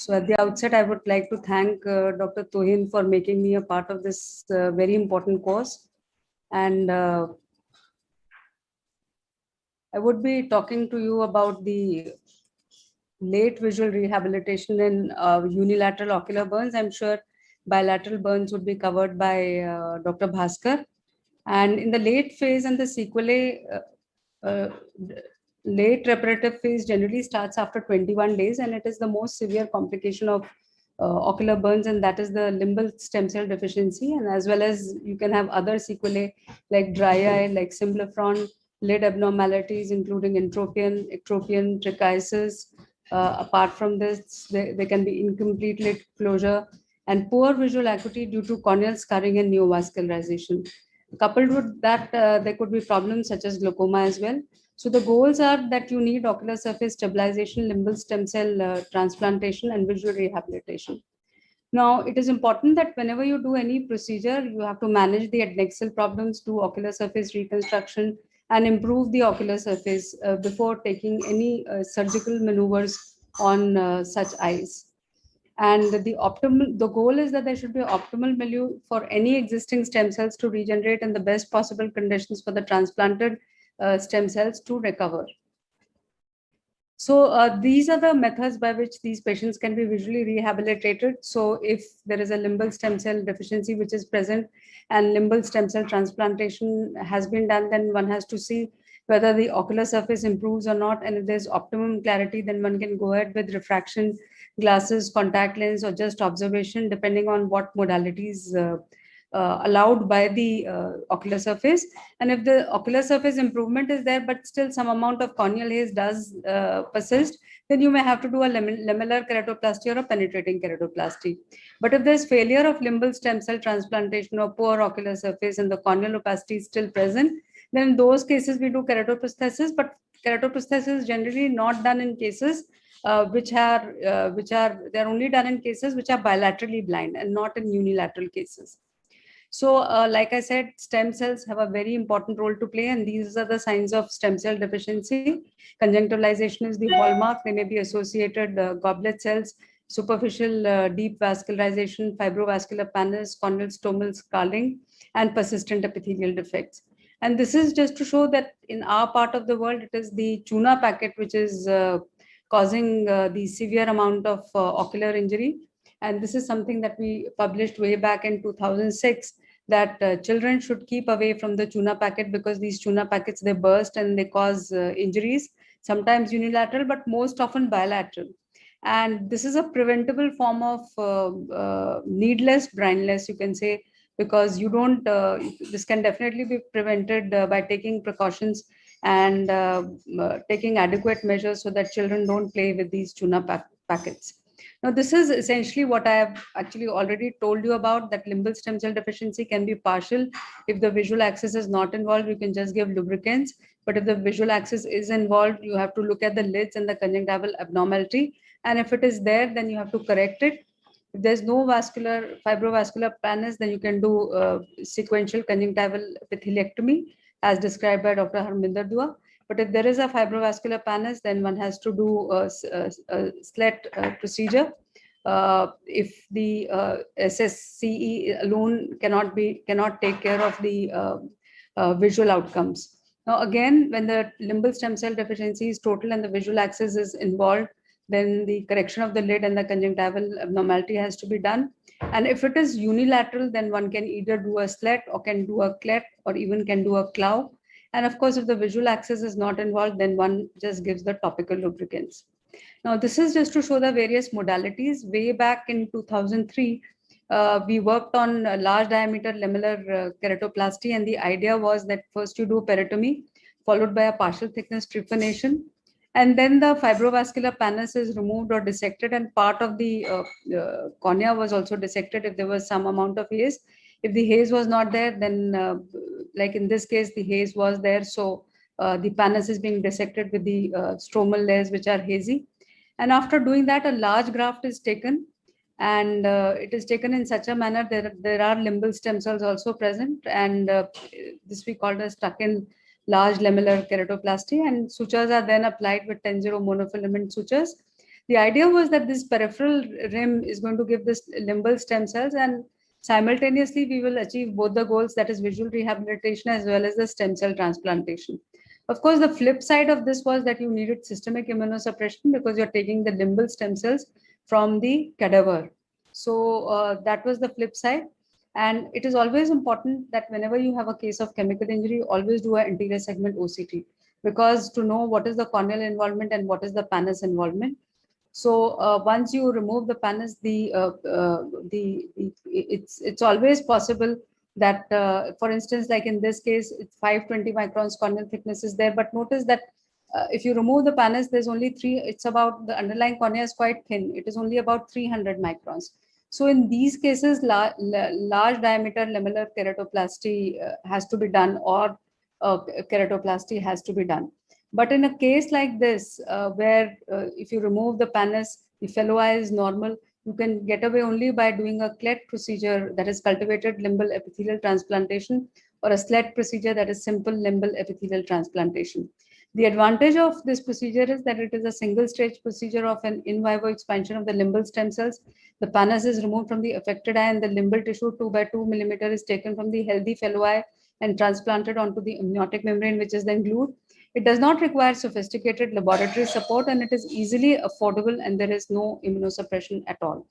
So at the outset, I would like to thank Dr. Tohin for making me a part of this very important course. And I would be talking to you about the late visual rehabilitation in unilateral ocular burns. I'm sure bilateral burns would be covered by Dr. Bhaskar. And in the late phase and the sequelae, late reparative phase generally starts after 21 days, and it is the most severe complication of ocular burns, and that is the limbal stem cell deficiency. And as well as you can have other sequelae like dry eye, like symblepharon, lid abnormalities, including entropion, ectropion, trichiasis. Apart from this, there can be incomplete lid closure and poor visual acuity due to corneal scarring and neovascularization. Coupled with that, there could be problems such as glaucoma as well. So the goals are that you need ocular surface stabilization, limbal stem cell transplantation, and visual rehabilitation. Now, it is important that whenever you do any procedure, you have to manage the adnexal problems, do ocular surface reconstruction, and improve the ocular surface before taking any surgical maneuvers on such eyes. And the goal is that there should be optimal milieu for any existing stem cells to regenerate in the best possible conditions for the transplanted stem cells to recover. So these are the methods by which these patients can be visually rehabilitated. So if there is a limbal stem cell deficiency which is present and limbal stem cell transplantation has been done, then one has to see whether the ocular surface improves or not. And if there's optimum clarity, then one can go ahead with refraction glasses, contact lens, or just observation, depending on what modalities allowed by the ocular surface. And if the ocular surface improvement is there, but still some amount of corneal haze does persist, then you may have to do a lamellar keratoplasty or a penetrating keratoplasty. But if there's failure of limbal stem cell transplantation or poor ocular surface and the corneal opacity is still present, then in those cases we do keratoprosthesis. But keratoprosthesis is generally not done in cases they're only done in cases which are bilaterally blind and not in unilateral cases. So, like I said, stem cells have a very important role to play, and these are the signs of stem cell deficiency. Conjunctivalization is the hallmark. They may be associated goblet cells, superficial deep vascularization, fibrovascular pannus, corneal stomal scarring, and persistent epithelial defects. And this is just to show that in our part of the world, it is the Chuna packet which is causing the severe amount of ocular injury. And this is something that we published way back in 2006, that children should keep away from the Chuna packet, because these Chuna packets, they burst and they cause injuries, sometimes unilateral, but most often bilateral. And this is a preventable form of needless blindness, you can say, because you don't, this can definitely be prevented by taking precautions and taking adequate measures so that children don't play with these Chuna packets. Now, this is essentially what I have actually already told you about, that limbal stem cell deficiency can be partial. If the visual axis is not involved, you can just give lubricants. But if the visual axis is involved, you have to look at the lids and the conjunctival abnormality. And if it is there, then you have to correct it. If there's no fibrovascular pannus, then you can do sequential conjunctival epitheliectomy as described by Dr. Harminder Dua. But if there is a fibrovascular pannus, then one has to do a slit procedure. If the SSCE alone cannot take care of the visual outcomes. Now, again, when the limbal stem cell deficiency is total and the visual axis is involved, then the correction of the lid and the conjunctival abnormality has to be done. And if it is unilateral, then one can either do a slit or can do a cleft or even can do a clow. And of course, if the visual axis is not involved, then one just gives the topical lubricants. Now, this is just to show the various modalities. Way back in 2003, we worked on a large diameter lamellar keratoplasty, and the idea was that first you do peritomy, followed by a partial thickness trepanation, and then the fibrovascular pannus is removed or dissected, and part of the cornea was also dissected if there was some amount of haze. If the haze was not there, then like in this case, the haze was there. So the pannus is being dissected with the stromal layers which are hazy. And after doing that, a large graft is taken, and it is taken in such a manner that there are limbal stem cells also present, and this we called as tuck-in large lamellar keratoplasty, and sutures are then applied with 10-0 monofilament sutures. The idea was that this peripheral rim is going to give this limbal stem cells, and simultaneously we will achieve both the goals, that is visual rehabilitation as well as the stem cell transplantation. Of course, the flip side of this was that you needed systemic immunosuppression because you're taking the limbal stem cells from the cadaver. So that was the flip side. And it is always important that whenever you have a case of chemical injury, always do an anterior segment OCT, because to know what is the corneal involvement and what is the pannus involvement. So once you remove the pannus, it's always possible that, for instance, like in this case, it's 520 microns corneal thickness is there. But notice that if you remove the pannus, there's only three. It's about, the underlying cornea is quite thin. It is only about 300 microns. So in these cases, large diameter lamellar keratoplasty has to be done, or keratoplasty has to be done. But in a case like this, where if you remove the pannus, the fellow eye is normal, you can get away only by doing a CLET procedure, that is cultivated limbal epithelial transplantation, or a SLET procedure, that is simple limbal epithelial transplantation. The advantage of this procedure is that it is a single stage procedure of an in vivo expansion of the limbal stem cells. The pannus is removed from the affected eye, and the limbal tissue 2 by 2 millimeter is taken from the healthy fellow eye and transplanted onto the amniotic membrane, which is then glued. It does not require sophisticated laboratory support, and it is easily affordable, and there is no immunosuppression at all.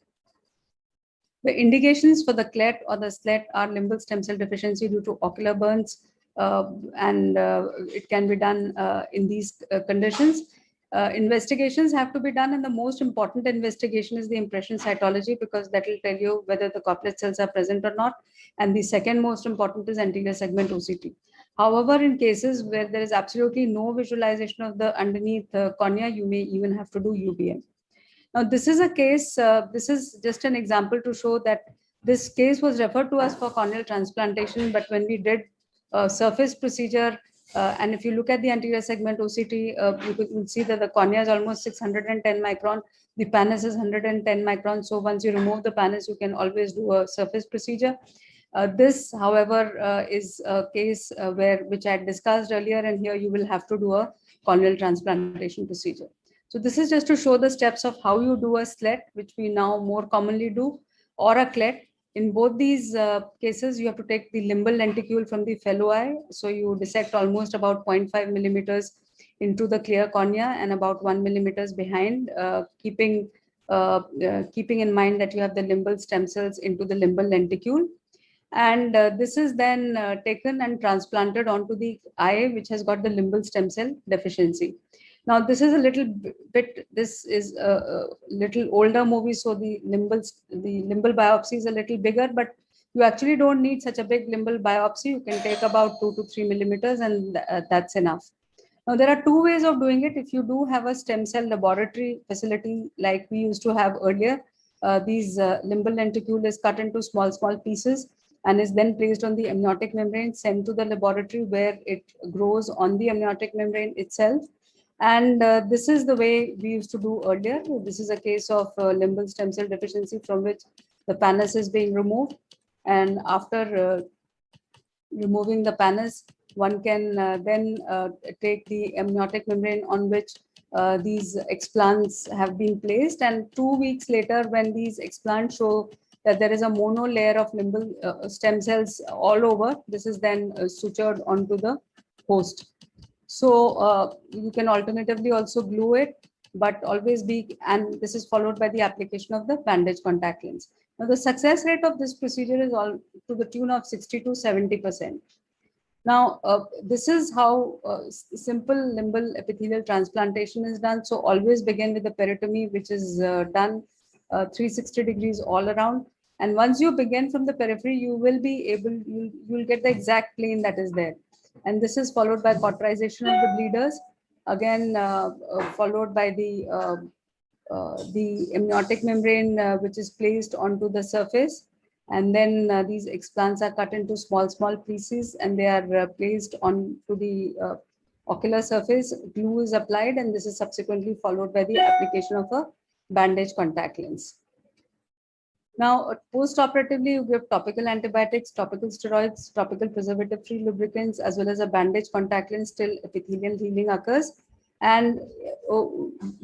The indications for the CLET or the SLET are limbal stem cell deficiency due to ocular burns, and it can be done in these conditions. Investigations have to be done, and the most important investigation is the impression cytology, because that will tell you whether the corplet cells are present or not. And the second most important is anterior segment OCT. However, in cases where there is absolutely no visualization of the underneath cornea, you may even have to do UBM. Now, this is a case, this is just an example to show that this case was referred to us for corneal transplantation, but when we did a surface procedure, and if you look at the anterior segment OCT, you will see that the cornea is almost 610 micron, the pannus is 110 micron. So once you remove the pannus, you can always do a surface procedure. This, however, is a case which I had discussed earlier, and here you will have to do a corneal transplantation procedure. So this is just to show the steps of how you do a SLET, which we now more commonly do, or a CLET. In both these cases, you have to take the limbal lenticule from the fellow eye. So you dissect almost about 0.5 millimeters into the clear cornea and about 1 millimeters behind, keeping in mind that you have the limbal stem cells into the limbal lenticule. And this is then taken and transplanted onto the eye, which has got the limbal stem cell deficiency. Now, this is a little bit, this is a little older movie, so the limbal biopsy is a little bigger, but you actually don't need such a big limbal biopsy. You can take about 2 to 3 millimeters, and that's enough. Now, there are two ways of doing it. If you do have a stem cell laboratory facility like we used to have earlier, these limbal lenticule is cut into small pieces and is then placed on the amniotic membrane, sent to the laboratory where it grows on the amniotic membrane itself. And this is the way we used to do earlier. This is a case of limbal stem cell deficiency from which the pannus is being removed. And after removing the pannus, one can then take the amniotic membrane on which these explants have been placed. And 2 weeks later, when these explants show that there is a mono layer of limbal stem cells all over, this is then sutured onto the host. So you can alternatively also glue it, but always be, and this is followed by the application of the bandage contact lens. Now, the success rate of this procedure is all to the tune of 60 to 70%. Now, this is how simple limbal epithelial transplantation is done. So always begin with the peritomy, which is done 360 degrees all around. And once you begin from the periphery, you will be able, you will get the exact plane that is there. And this is followed by cauterization of the bleeders, again followed by the amniotic membrane, which is placed onto the surface. And then these explants are cut into small pieces, and they are placed onto the ocular surface. Glue is applied, and this is subsequently followed by the application of a bandage contact lens. Now, post-operatively, you give topical antibiotics, topical steroids, topical preservative-free lubricants, as well as a bandage contact lens till epithelial healing occurs. And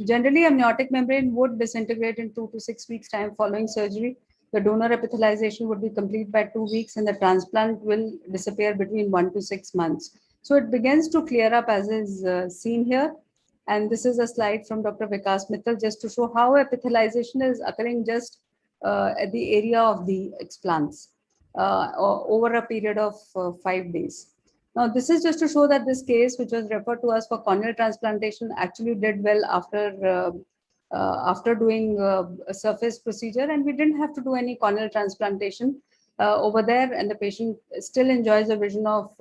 generally, amniotic membrane would disintegrate in 2 to 6 weeks time following surgery. The donor epithelialization would be complete by 2 weeks, and the transplant will disappear between 1 to 6 months. So it begins to clear up as is seen here. And this is a slide from Dr. Vikas Mittal just to show how epithelialization is occurring just at the area of the explants over a period of 5 days. Now, this is just to show that this case, which was referred to us for corneal transplantation, actually did well after doing a surface procedure, and we didn't have to do any corneal transplantation over there, and the patient still enjoys a vision of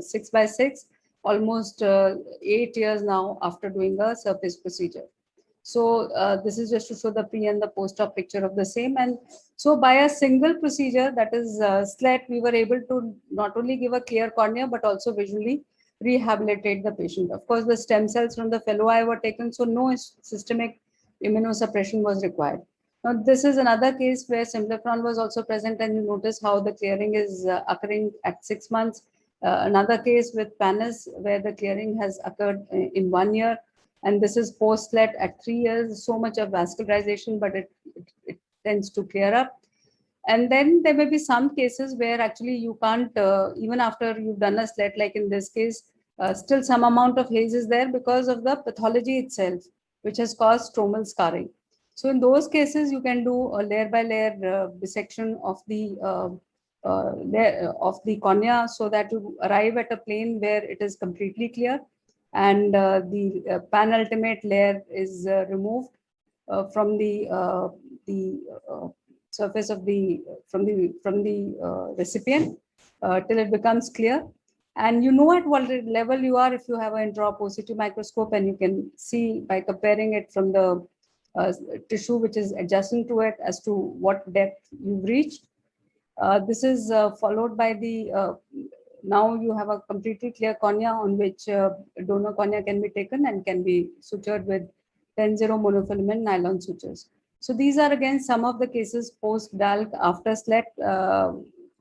6 by 6, almost 8 years now after doing a surface procedure. So this is just to show the pre and the post-op picture of the same. And so by a single procedure, that is SLET, we were able to not only give a clear cornea, but also visually rehabilitate the patient. Of course, the stem cells from the fellow eye were taken, so no systemic immunosuppression was required. Now, this is another case where Simplifron was also present, and you notice how the clearing is occurring at 6 months. Another case with Panis, where the clearing has occurred in 1 year. And this is post-SLET at 3 years, so much of vascularization, but it tends to clear up. And then there may be some cases where actually you can't, even after you've done a SLET, like in this case, still some amount of haze is there because of the pathology itself, which has caused stromal scarring. So in those cases, you can do a layer by layer dissection of the cornea so that you arrive at a plane where it is completely clear, and the penultimate layer is removed from the surface of the recipient till it becomes clear. And you know at what level you are if you have an intraop OCT microscope, and you can see by comparing it from the tissue which is adjacent to it as to what depth you've reached. This is followed by the now you have a completely clear cornea on which donor cornea can be taken and can be sutured with 10-0 monofilament nylon sutures. So these are again some of the cases post-DALC after SLET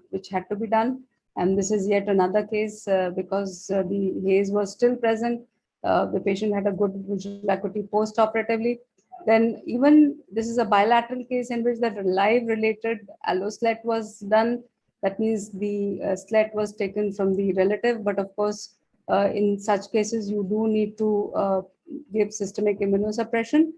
which had to be done. And this is yet another case because the haze was still present. The patient had a good visual acuity post-operatively. Then even this is a bilateral case in which the live related allo-SLET was done. That means the SLET was taken from the relative, but of course, in such cases, you do need to give systemic immunosuppression.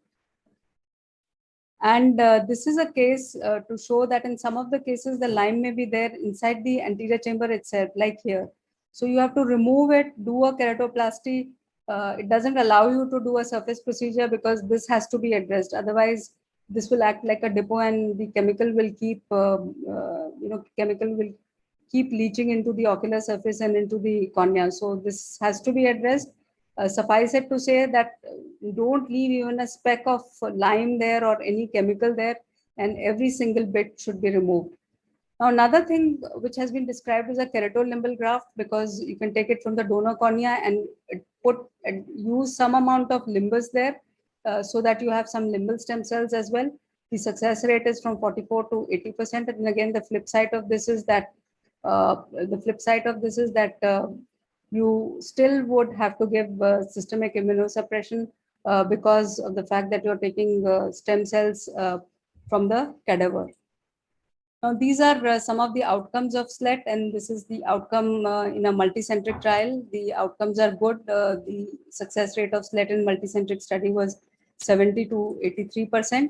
And this is a case to show that in some of the cases, the Lyme may be there inside the anterior chamber itself, like here. So you have to remove it, do a keratoplasty. It doesn't allow you to do a surface procedure because this has to be addressed. Otherwise, this will act like a depot, and the chemical will keep, chemical will keep leaching into the ocular surface and into the cornea. So this has to be addressed. Suffice it to say that don't leave even a speck of lime there or any chemical there, and every single bit should be removed. Now, another thing which has been described is a keratolimbal graft, because you can take it from the donor cornea and use some amount of limbus there so that you have some limbal stem cells as well. The success rate is from 44 to 80%. And again, the flip side of this is that you still would have to give systemic immunosuppression because of the fact that you're taking stem cells from the cadaver. Now, these are some of the outcomes of SLET, and this is the outcome in a multicentric trial. The outcomes are good. The success rate of SLET in multicentric study was 70 to 83%.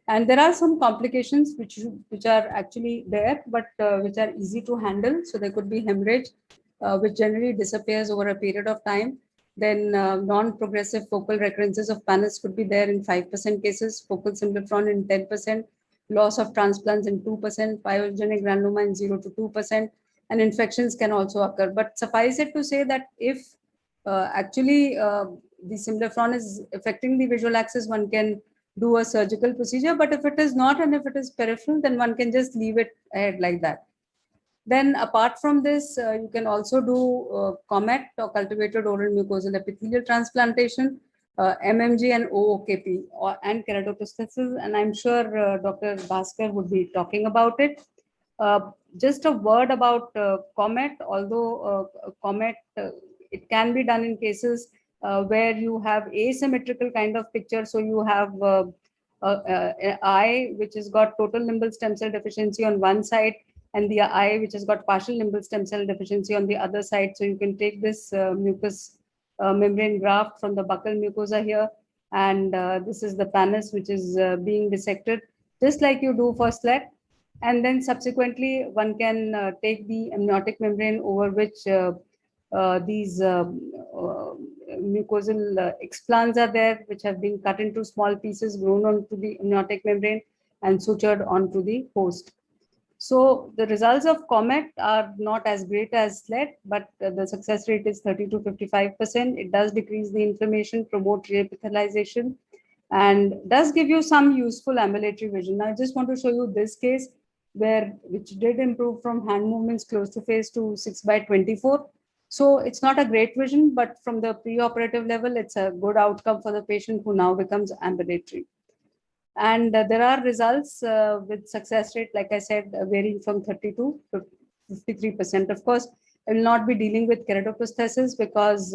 And there are some complications which are actually there, but which are easy to handle. So there could be hemorrhage, which generally disappears over a period of time. Then non-progressive focal recurrences of Panis could be there in 5% cases, focal Simplifron in 10%, loss of transplants in 2%, pyogenic granuloma in 0 to 2%, and infections can also occur. But suffice it to say that if the Simplifron is affecting the visual axis, one can do a surgical procedure. But if it is not, and if it is peripheral, then one can just leave it ahead like that. Then apart from this, you can also do COMET, or cultivated oral mucosal epithelial transplantation, MMG and OOKP, and keratoprosthesis. And I'm sure Dr. Bhaskar would be talking about it. Just a word about COMET. Although COMET, it can be done in cases where you have asymmetrical kind of picture. So you have an eye which has got total limbal stem cell deficiency on one side, and the eye which has got partial limbal stem cell deficiency on the other side. So you can take this mucous membrane graft from the buccal mucosa here, and this is the pannus which is being dissected, just like you do for SLET. And then subsequently, one can take the amniotic membrane over which these mucosal explants are there, which have been cut into small pieces, grown onto the amniotic membrane, and sutured onto the host. So the results of COMET are not as great as SLET, but the success rate is 30 to 55%. It does decrease the inflammation, promote reepithelialization, and does give you some useful ambulatory vision. Now, I just want to show you this case which did improve from hand movements close to face to 6/24. So it's not a great vision, but from the preoperative level, it's a good outcome for the patient who now becomes ambulatory. And there are results with success rate, like I said, varying from 30 to 53%. Of course, I will not be dealing with keratoprosthesis because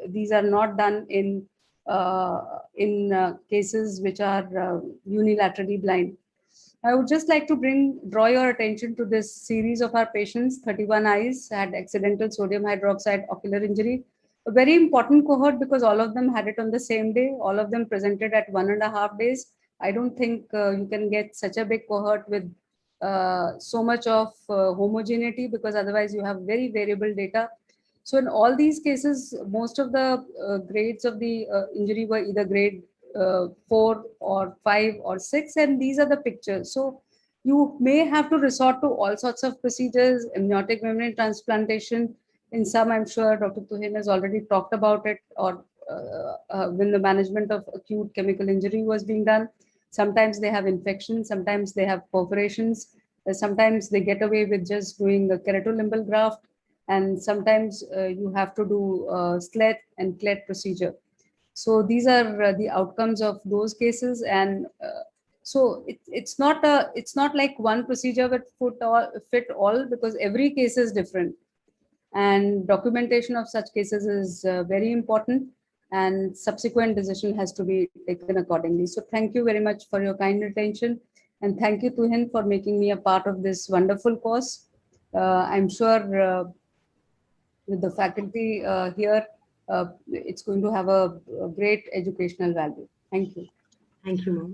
these are not done in cases which are unilaterally blind. I would just like to draw your attention to this series of our patients. 31 eyes had accidental sodium hydroxide ocular injury. A very important cohort because all of them had it on the same day. All of them presented at 1.5 days. I don't think you can get such a big cohort with so much of homogeneity, because otherwise you have very variable data. So in all these cases, most of the grades of the injury were either grade 4 or 5 or 6, and these are the pictures. So you may have to resort to all sorts of procedures, amniotic membrane transplantation. In some, I'm sure Dr. Tuhin has already talked about it, or when the management of acute chemical injury was being done. Sometimes they have infections, sometimes they have perforations, sometimes they get away with just doing a keratolimbal graft, and sometimes you have to do SLET and CLET procedure. So these are the outcomes of those cases, and so it's not like one procedure would fit all, because every case is different, and documentation of such cases is very important, and subsequent decision has to be taken accordingly. So thank you very much for your kind attention, and thank you Tuhin for making me a part of this wonderful course. I'm sure with the faculty here, it's going to have a great educational value. Thank you. Thank you, ma'am.